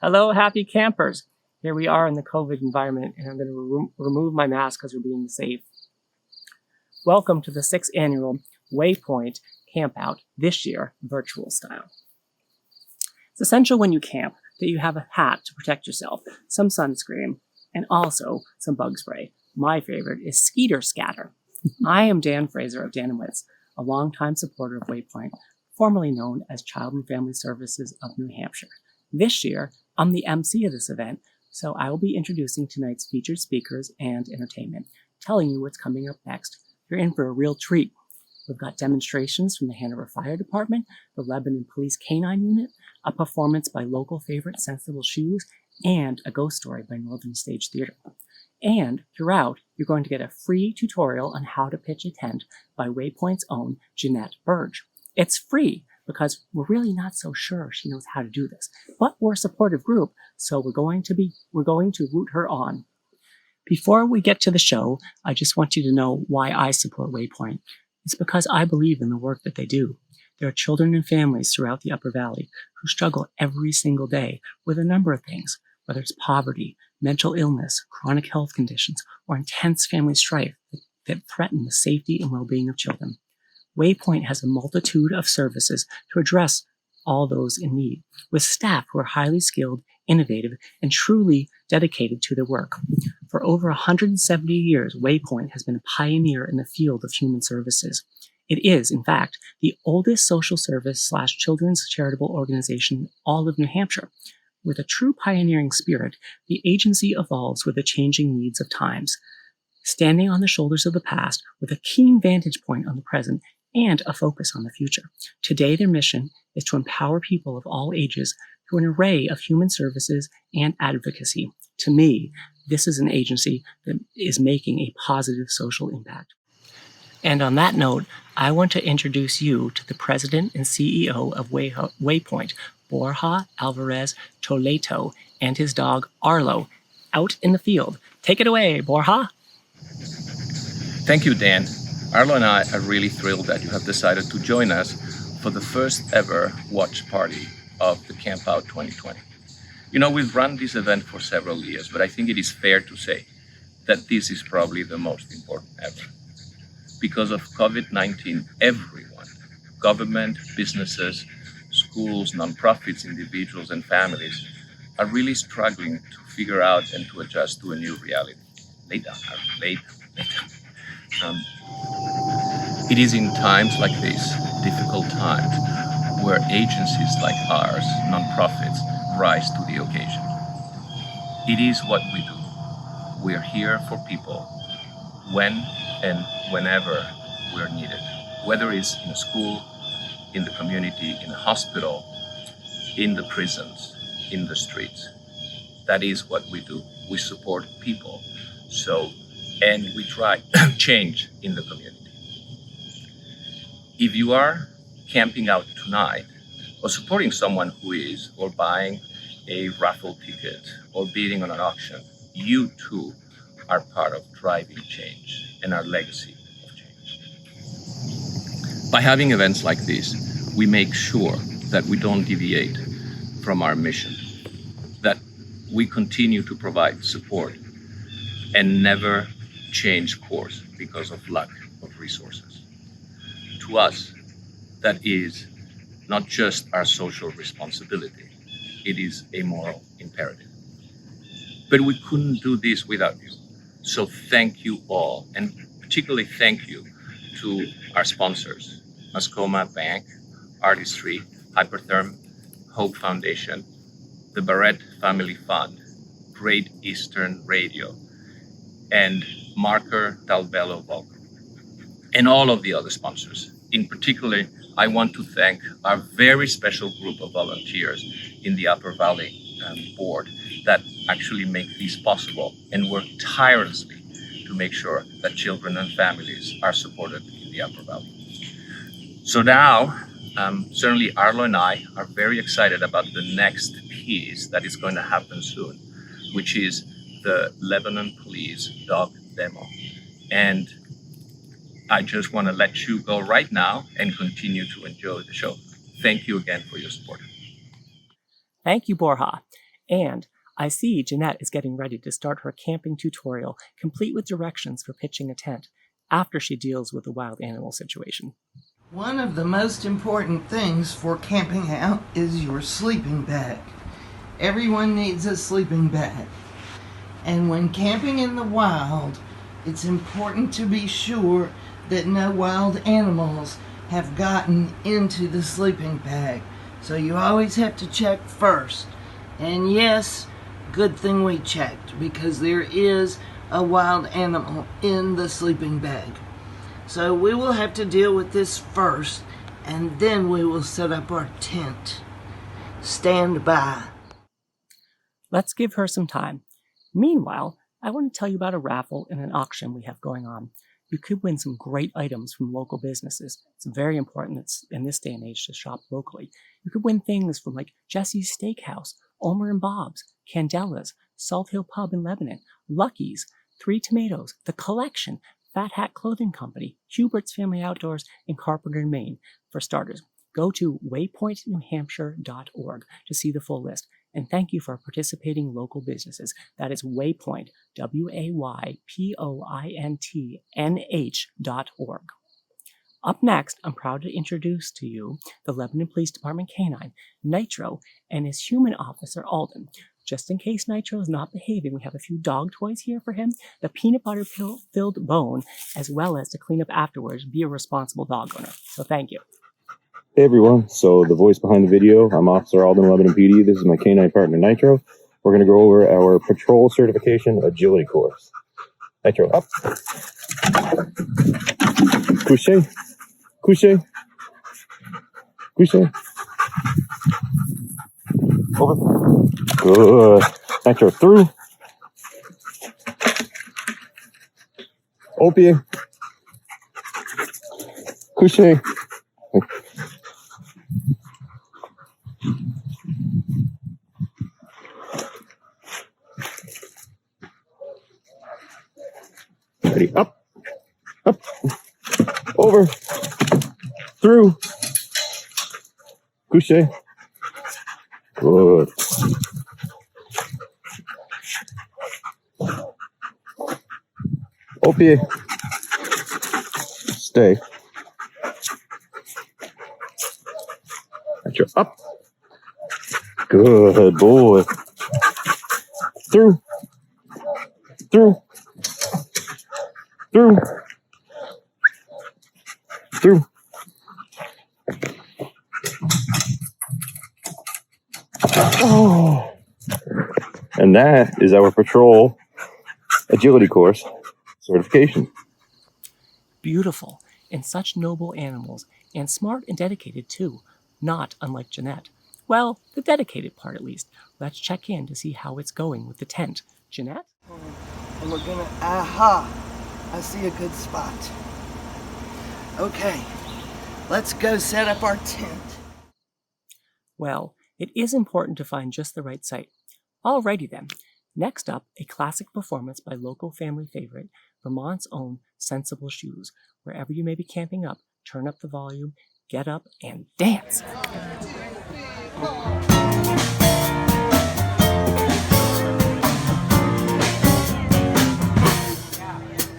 Hello, happy campers. Here we are in the COVID environment, and I'm going to remove my mask because we're being safe. Welcome to the 6th annual Waypoint Campout, this year virtual style. It's essential when you camp that you have a hat to protect yourself, some sunscreen, and also some bug spray. My favorite is Skeeter Scatter. I am Dan Fraser of Dan & Wits, a longtime supporter of Waypoint, formerly known as Child and Family Services of New Hampshire. This year, I'm the MC of this event, so I will be introducing tonight's featured speakers and entertainment, telling you what's coming up next. You're in for a real treat. We've got demonstrations from the Hanover Fire Department, the Lebanon Police Canine Unit, a performance by local favorite Sensible Shoes, and a ghost story by Northern Stage Theater. And throughout, you're going to get a free tutorial on how to pitch a tent by Waypoint's own Jeanette Burge. It's free because we're really not so sure she knows how to do this, but we're a supportive group, so we're going to root her on. Before we get to the show, I just want you to know why I support Waypoint. It's because I believe in the work that they do. There are children and families throughout the Upper Valley who struggle every single day with a number of things, whether it's poverty, mental illness, chronic health conditions, or intense family strife that threaten the safety and well-being of children. Waypoint has a multitude of services to address all those in need, with staff who are highly skilled, innovative, and truly dedicated to their work. For over 170 years, Waypoint has been a pioneer in the field of human services. It is, in fact, the oldest social service / children's charitable organization in all of New Hampshire. With a true pioneering spirit, the agency evolves with the changing needs of times, standing on the shoulders of the past with a keen vantage point on the present and a focus on the future. Today, their mission is to empower people of all ages through an array of human services and advocacy. To me, this is an agency that is making a positive social impact. And on that note, I want to introduce you to the president and CEO of Waypoint, Borja Alvarez Toledo, and his dog Arlo, out in the field. Take it away, Borja. Thank you, Dan. Arlo and I are really thrilled that you have decided to join us for the first ever watch party of the CampOut 2020. You know, we've run this event for several years, but I think it is fair to say that this is probably the most important ever. Because of COVID-19, everyone, government, businesses, schools, nonprofits, individuals, and families are really struggling to figure out and to adjust to a new reality. Lay down. It is in times like this, difficult times, where agencies like ours, nonprofits, rise to the occasion. It is what we do. We're here for people when and whenever we're needed, whether it's in a school, in the community, in a hospital, in the prisons, in the streets. That is what we do. We support people. And we try change in the community. If you are camping out tonight, or supporting someone who is, or buying a raffle ticket, or bidding on an auction, you too are part of driving change and our legacy of change. By having events like this, we make sure that we don't deviate from our mission, that we continue to provide support and never change course because of lack of resources. To us, that is not just our social responsibility, it is a moral imperative. But we couldn't do this without you. So thank you all, and particularly thank you to our sponsors, Mascoma Bank, Artistry, Hypertherm, Hope Foundation, the Barrett Family Fund, Great Eastern Radio, and Marker Dalbello Volker, and all of the other sponsors. In particular, I want to thank our very special group of volunteers in the Upper Valley board that actually make this possible and work tirelessly to make sure that children and families are supported in the Upper Valley. So now, certainly Arlo and I are very excited about the next piece that is going to happen soon, which is the Lebanon Police dog demo. And I just want to let you go right now and continue to enjoy the show. Thank you again for your support. Thank you, Borja. And I see Jeanette is getting ready to start her camping tutorial, complete with directions for pitching a tent, after she deals with the wild animal situation. One of the most important things for camping out is your sleeping bag. Everyone needs a sleeping bag. And when camping in the wild, it's important to be sure that no wild animals have gotten into the sleeping bag. So you always have to check first. And yes, good thing we checked, because there is a wild animal in the sleeping bag. So we will have to deal with this first, and then we will set up our tent. Stand by. Let's give her some time. Meanwhile, I want to tell you about a raffle and an auction we have going on. You could win some great items from local businesses. It's very important in this day and age to shop locally. You could win things from like Jesse's Steakhouse, Ulmer and Bob's, Candela's, Salt Hill Pub in Lebanon, Lucky's, Three Tomatoes, The Collection, Fat Hat Clothing Company, Hubert's Family Outdoors, and Carpenter, Maine. For starters, go to waypointnewhampshire.org to see the full list. And thank you for participating local businesses. That is Waypoint, WAYPOINTNH.org. Up next, I'm proud to introduce to you the Lebanon Police Department Canine, Nitro, and his human officer, Alden. Just in case Nitro is not behaving, we have a few dog toys here for him, the peanut butter filled bone, as well as to clean up afterwards. Be a responsible dog owner. So thank you. Hey everyone, so the voice behind the video, I'm Officer Alden, Lebanon PD. This is my canine partner Nitro. We're going to go over our patrol certification agility course. Nitro, up. Couché. Couché. Couché. Over. Good. Nitro, through. Au pied. Couché. Ready, up, over, through, couché, good. Au pied, stay. Nitro, up, good boy. Through, through. Through. Through. Oh. And that is our patrol agility course certification. Beautiful, and such noble animals, and smart and dedicated too, not unlike Jeanette. Well, the dedicated part at least. Let's check in to see how it's going with the tent. Jeanette? And we're gonna, aha! I see a good spot. Okay, let's go set up our tent. Well, it is important to find just the right site. Alrighty then. Next up, a classic performance by local family favorite, Vermont's own Sensible Shoes. Wherever you may be camping up, turn up the volume, get up, and dance!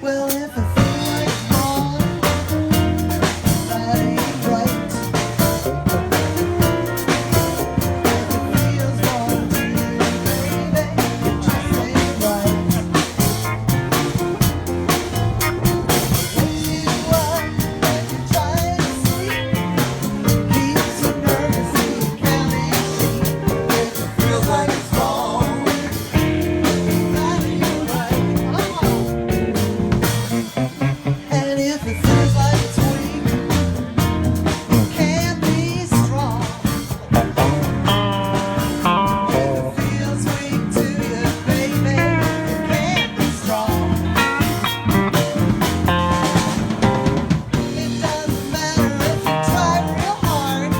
Well, if I feel like falling, that ain't right. If it feels wrong to you, baby, it just ain't right. Wakes you up when you're trying to sleep, keeps you nervous and you can't sleep. If it feels like it's wrong, that ain't right. And if it feels like it's weak, you can't be strong. If it feels weak to you, baby, you can't be strong. It doesn't matter if you try real hard.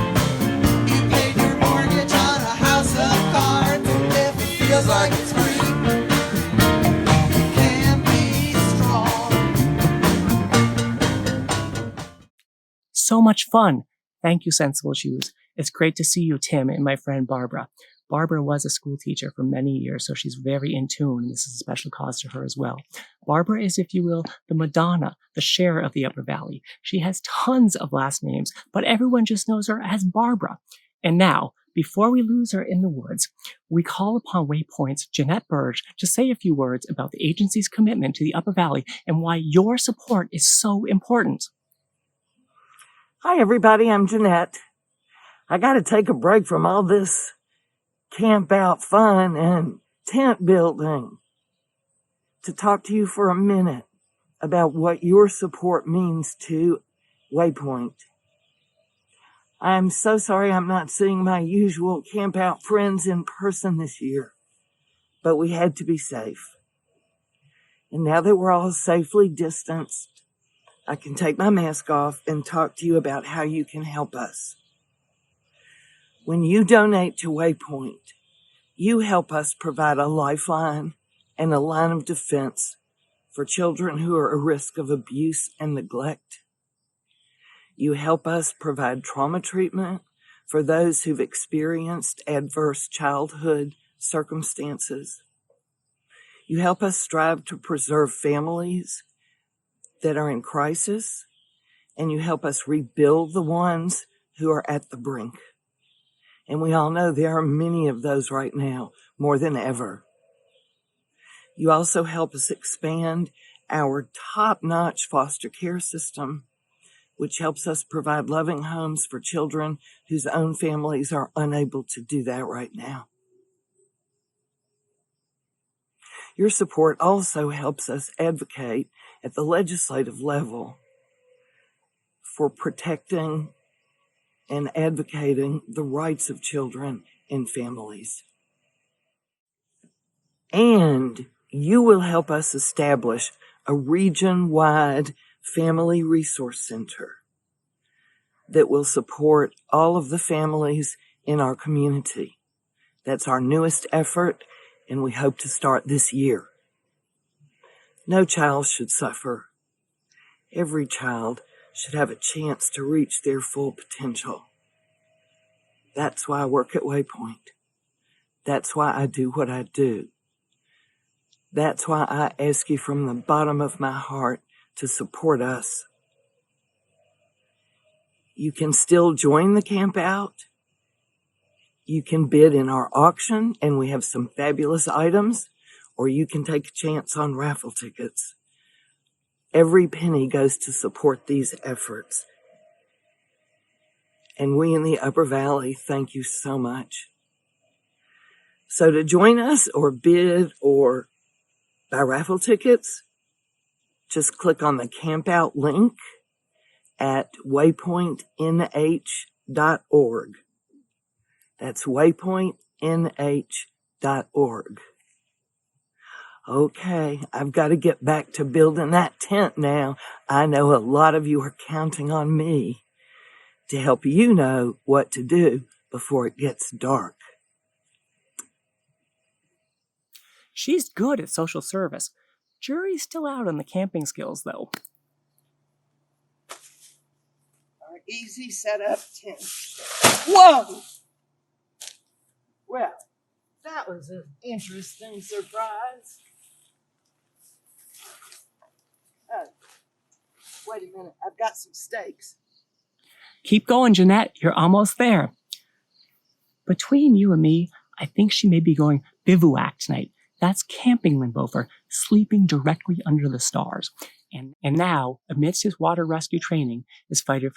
You paid your mortgage on a house of cards. If it feels like it's weak, you can't be strong. So much fun! Thank you, Sensible Shoes. It's great to see you, Tim, and my friend Barbara. Barbara was a school teacher for many years, so she's very in tune, and this is a special cause to her as well. Barbara is, if you will, the Madonna, the Cher of the Upper Valley. She has tons of last names, but everyone just knows her as Barbara. And now, before we lose her in the woods, we call upon Waypoint's Jeanette Burge to say a few words about the agency's commitment to the Upper Valley and why your support is so important. Hi, everybody. I'm Jeanette. I got to take a break from all this camp out fun and tent building to talk to you for a minute about what your support means to Waypoint. I'm so sorry I'm not seeing my usual camp out friends in person this year, but we had to be safe. And now that we're all safely distanced, I can take my mask off and talk to you about how you can help us. When you donate to Waypoint, you help us provide a lifeline and a line of defense for children who are at risk of abuse and neglect. You help us provide trauma treatment for those who've experienced adverse childhood circumstances. You help us strive to preserve families that are in crisis, and you help us rebuild the ones who are at the brink. And we all know there are many of those right now, more than ever. You also help us expand our top-notch foster care system, which helps us provide loving homes for children whose own families are unable to do that right now. Your support also helps us advocate at the legislative level for protecting and advocating the rights of children and families. And you will help us establish a region-wide family resource center that will support all of the families in our community. That's our newest effort, and we hope to start this year. No child should suffer. Every child should have a chance to reach their full potential. That's why I work at Waypoint. That's why I do what I do. That's why I ask you from the bottom of my heart to support us. You can still join the camp out. You can bid in our auction, and we have some fabulous items, or you can take a chance on raffle tickets. Every penny goes to support these efforts. And we in the Upper Valley thank you so much. So to join us or bid or buy raffle tickets, just click on the CampOut link at waypointnh.org. That's waypointnh.org. Okay, I've got to get back to building that tent now. I know a lot of you are counting on me to help you know what to do before it gets dark. She's good at social service. Jury's still out on the camping skills, though. Our easy setup tent. Whoa! Well, that was an interesting surprise. Oh, wait a minute. I've got some steaks. Keep going, Jeanette. You're almost there. Between you and me, I think she may be going bivouac tonight. That's camping limbo for sleeping directly under the stars. And now, amidst his water rescue training, is fighter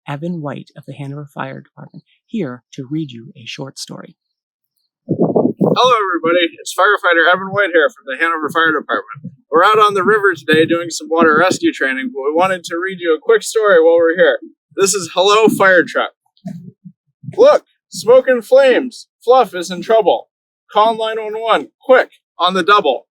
Evan White of the Hanover Fire Department, here to read you a short story. Hello, everybody. It's firefighter Evan White here from the Hanover Fire Department. We're out on the river today doing some water rescue training, but we wanted to read you a quick story while we're here. This is Hello Fire Truck. Look, smoke and flames. Fluff is in trouble. Call 911, quick, on the double.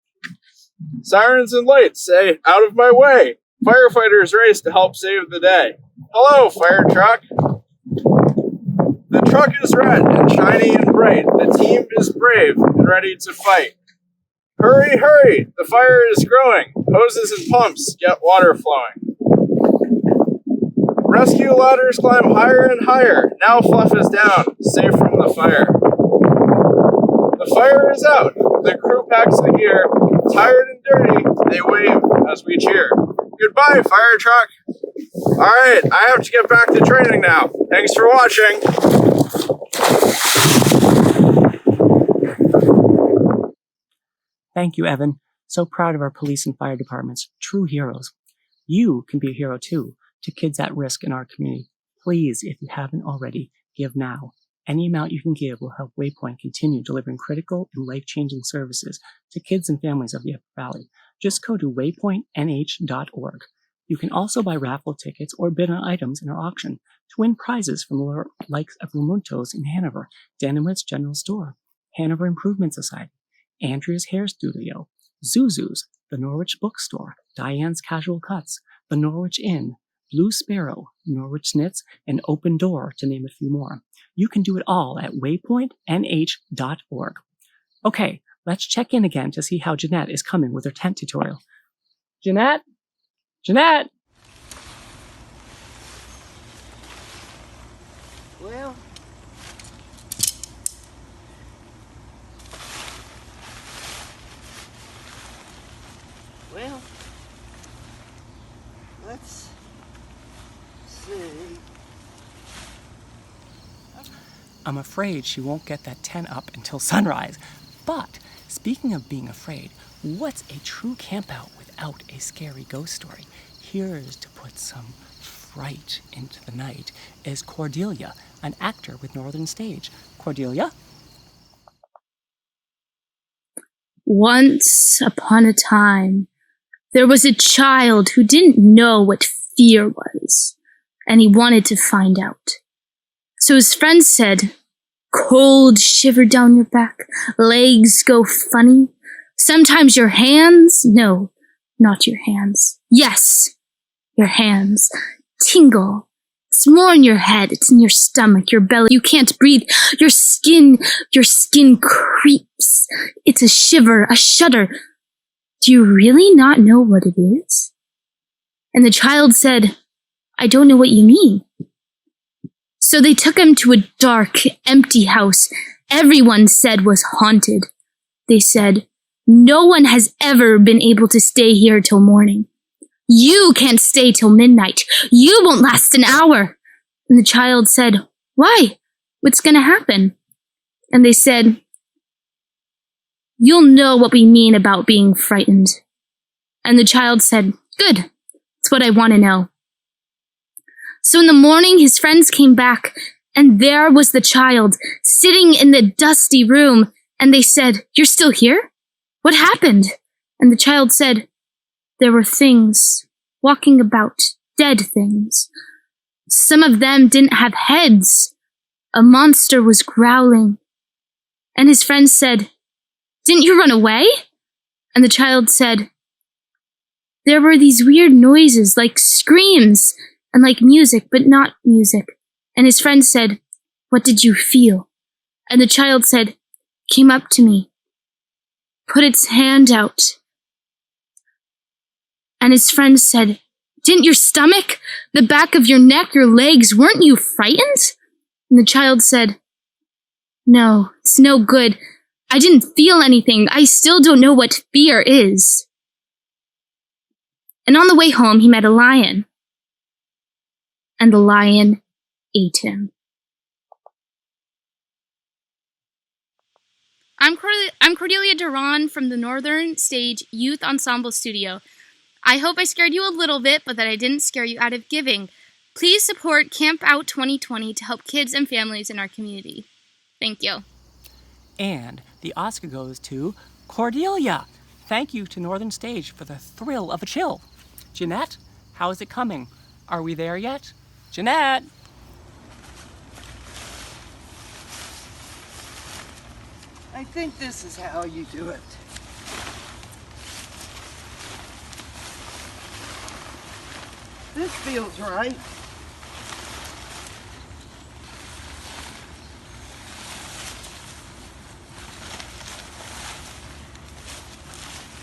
Sirens and lights say, out of my way. Firefighters race to help save the day. Hello, fire truck. The truck is red and shiny and bright. The team is brave and ready to fight. Hurry, hurry, the fire is growing. Hoses and pumps get water flowing. Rescue ladders climb higher and higher. Now Fluff is down, safe from the fire. The fire is out. The crew packs the gear. Tired and dirty, they wave as we cheer. Goodbye, fire truck. All right, I have to get back to training now. Thanks for watching. Thank you, Evan. So proud of our police and fire departments. True heroes. You can be a hero too to kids at risk in our community. Please, if you haven't already, give now. Any amount you can give will help Waypoint continue delivering critical and life-changing services to kids and families of the Upper Valley. Just go to waypointnh.org. You can also buy raffle tickets or bid on items in our auction to win prizes from the likes of Ramunto's in Hanover, Danowitz General Store, Hanover Improvement Society, Andrea's Hair Studio, Zuzu's, the Norwich Bookstore, Diane's Casual Cuts, the Norwich Inn, Blue Sparrow, Norwich Knits, and Open Door, to name a few more. You can do it all at waypointnh.org. Okay, let's check in again to see how Jeanette is coming with her tent tutorial. Jeanette? Jeanette? Well, let's see. I'm afraid she won't get that tent up until sunrise. But speaking of being afraid, what's a true campout without a scary ghost story? Here's to put some fright into the night is Cordelia, an actor with Northern Stage. Cordelia? Once upon a time, there was a child who didn't know what fear was, and he wanted to find out. So his friend said, "Cold shiver down your back, legs go funny. Sometimes your hands, no, not your hands. Yes, your hands tingle. It's more in your head, it's in your stomach, your belly. You can't breathe. Your skin creeps. It's a shiver, a shudder. Do you really not know what it is?" And the child said, "I don't know what you mean." So they took him to a dark, empty house everyone said was haunted. They said, "No one has ever been able to stay here till morning. You can't stay till midnight. You won't last an hour." And the child said, "Why? What's going to happen?" And they said, "You'll know what we mean about being frightened." And the child said, "Good. That's what I want to know." So in the morning, his friends came back, and there was the child sitting in the dusty room. And they said, "You're still here? What happened?" And the child said, "There were things walking about, dead things. Some of them didn't have heads. A monster was growling." And his friends said, "Didn't you run away?" And the child said, "There were these weird noises, like screams, and like music, but not music." And his friend said, "What did you feel?" And the child said, "Came up to me, put its hand out." And his friend said, "Didn't your stomach, the back of your neck, your legs, weren't you frightened?" And the child said, "No, it's no good. I didn't feel anything. I still don't know what fear is." And on the way home, he met a lion. And the lion ate him. I'm Cordelia Duran from the Northern Stage Youth Ensemble Studio. I hope I scared you a little bit, but that I didn't scare you out of giving. Please support CampOut 2020 to help kids and families in our community. Thank you. And the Oscar goes to Cordelia. Thank you to Northern Stage for the thrill of a chill. Jeanette, how is it coming? Are we there yet? Jeanette! I think this is how you do it. This feels right.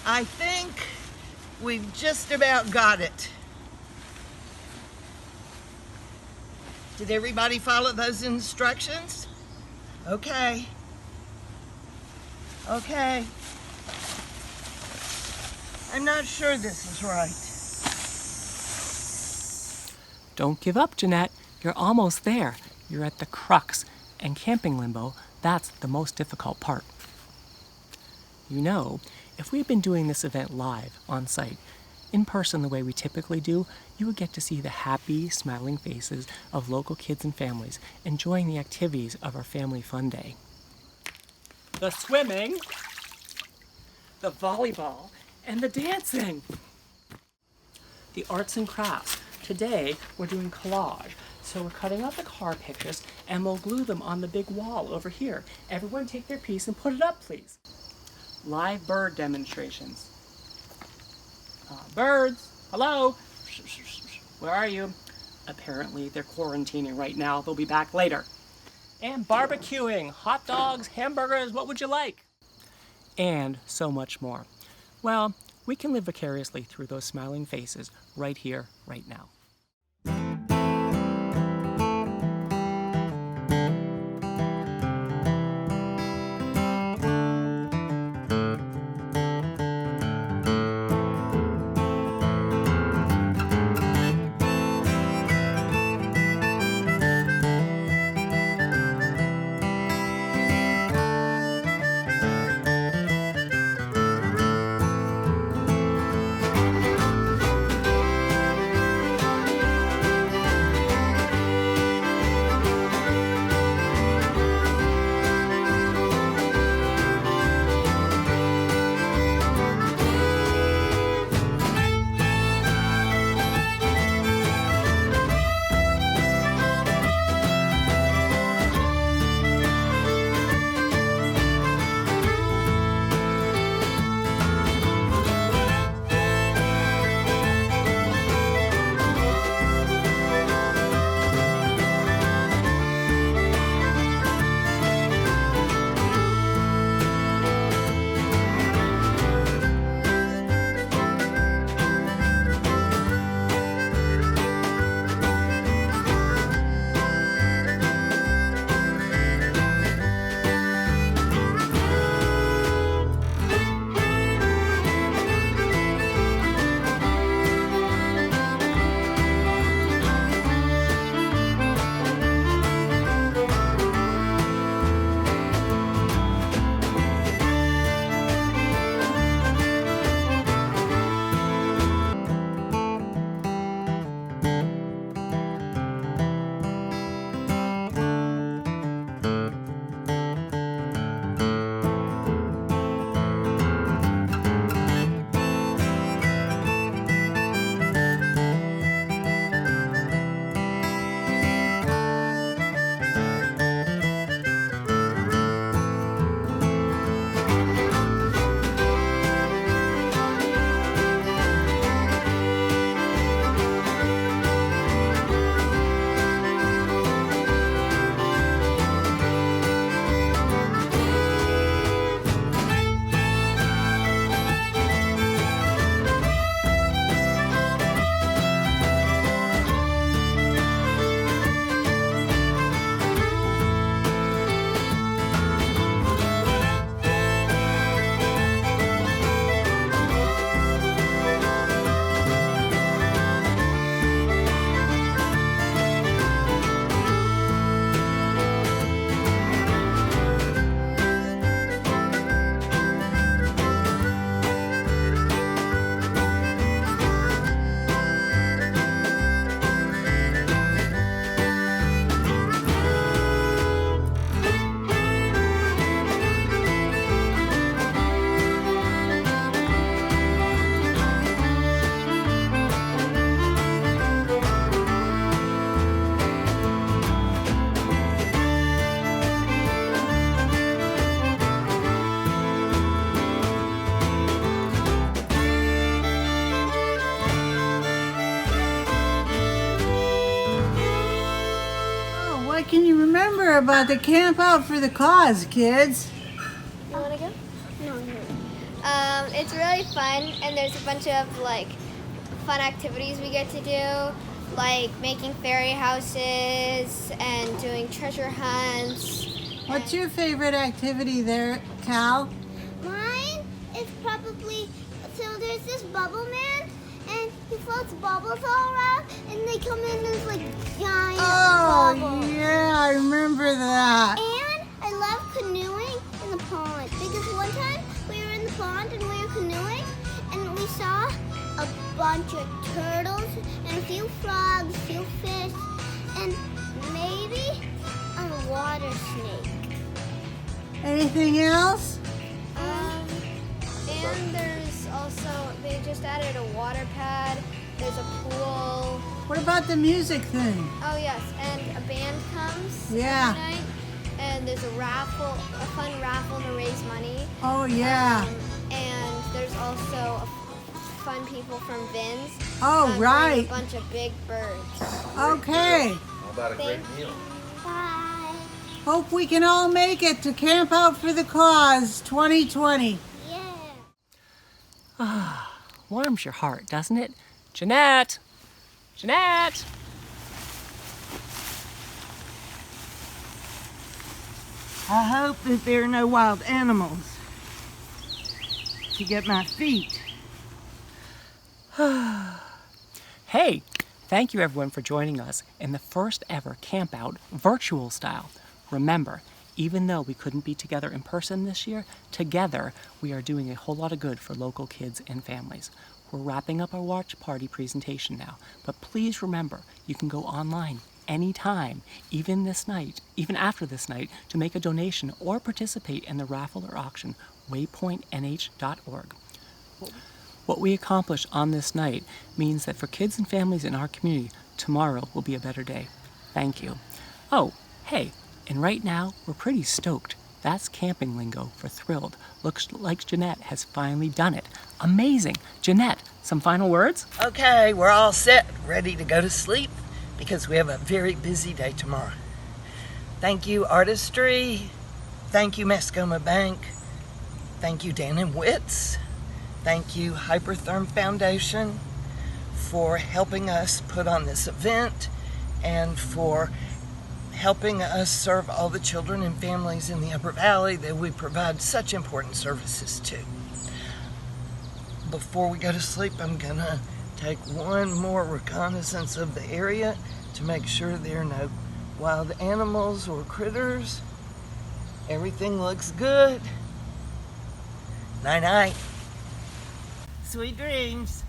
I think we've just about got it. Did everybody follow those instructions? Okay. Okay. I'm not sure this is right. Don't give up, Jeanette. You're almost there. You're at the crux. And camping limbo, that's the most difficult part. You know, if we had been doing this event live, on site, in person the way we typically do, you would get to see the happy, smiling faces of local kids and families enjoying the activities of our Family Fun Day. The swimming, the volleyball, and the dancing. The arts and crafts. Today, we're doing collage. So we're cutting out the car pictures and we'll glue them on the big wall over here. Everyone take their piece and put it up, please. Live bird demonstrations. Birds, hello? Where are you? Apparently they're quarantining right now. They'll be back later. And barbecuing, hot dogs, hamburgers, what would you like? And so much more. Well, we can live vicariously through those smiling faces right here, right now. What can you remember about the Camp Out for the Cause, kids? You want to go? No. It's really fun, and there's a bunch of like fun activities we get to do, like making fairy houses and doing treasure hunts. What's your favorite activity there, Cal? it's probably, so there's this bubble man, and he floats bubbles all around, and they come in as like giant bubbles. Yeah, I remember that. And I love canoeing in the pond, because one time we were in the pond and we were canoeing, and we saw a bunch of turtles and a few frogs, a few fish, and maybe a water snake. Anything else? And there's also, they just added a water pad, there's a pool. What about the music thing? Oh yes, and a band comes Yeah. every night, and there's a raffle, a fun raffle to raise money. Oh, yeah. And there's also fun people from Vin's. Oh, and right. A bunch of big birds. Okay. How about a great meal? Bye. Hope we can all make it to Camp Out for the Cause 2020. Yeah. Warms your heart, doesn't it? Jeanette! Jeanette! I hope that there are no wild animals to get my feet. Hey, thank you everyone for joining us in the first ever Camp Out virtual style. Remember, even though we couldn't be together in person this year, together we are doing a whole lot of good for local kids and families. We're wrapping up our watch party presentation now, but please remember, you can go online anytime, even this night, even after this night, to make a donation or participate in the raffle or auction, waypointnh.org. What we accomplish on this night means that for kids and families in our community, tomorrow will be a better day. Thank you. Oh, hey, and right now, we're pretty stoked. That's camping lingo for thrilled. Looks like Jeanette has finally done it. Amazing. Jeanette, some final words? Okay, we're all set, ready to go to sleep because we have a very busy day tomorrow. Thank you, Artistry. Thank you, Mascoma Bank. Thank you, Dan & Wits. Thank you, Hypertherm Foundation, for helping us put on this event and for helping us serve all the children and families in the Upper Valley that we provide such important services to. Before we go to sleep, I'm gonna take one more reconnaissance of the area to make sure there are no wild animals or critters. Everything looks good. Night-night. Sweet dreams.